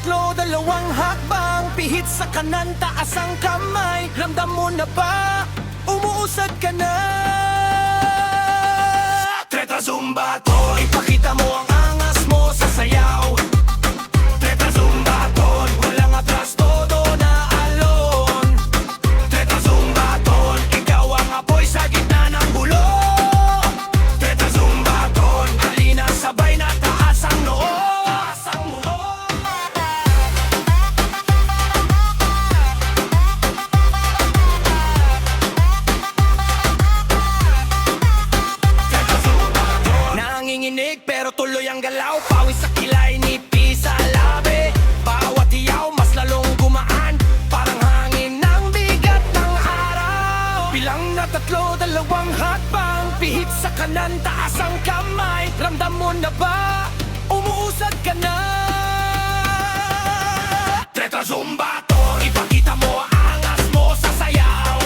tatlo, dalawang hakbang. Pihit sa kanan, taas ang kamay. Ramdam mo na ba? Umuusad ka na. Treta Zumba Tol, ipakita mo ang angas mo sa sayaw. Treta Zumba Tol, walang atras, todo na alon. Treta Zumba Tol, ikaw ang apoy sa gitna ng bulo. Treta Zumba Tol, halina sabay na taas ang noo. Taas ang noo. Nanginginig pero tuloy ang galaw. Pawis sa kilay, nipis sa labi. Bawat iyaw mas lalong gumaan. Parang hangin ng bigat ng araw. Bilang na tatlo, dalawang hakbang. Pihit sa kanan, taas ang kamay. Ramdam mo na ba? Umuusad ka na. Treta Zumba Tol, ipakita mo ang angas mo sa sayaw.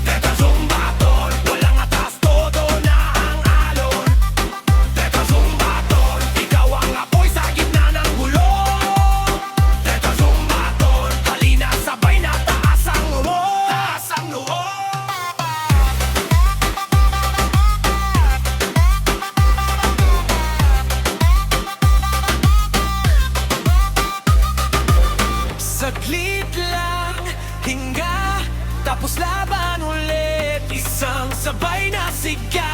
Treta Zumba Tol, walang atas, todo na ang alon. Treta Zumba Tol, ikaw ang apoy sa gitna ng gulo. Treta Zumba Tol, halina sabay na taas ang noo. Taas ang noo. Saglit lang, hinga, tapos laban ulit. Isang sabay na sigaw.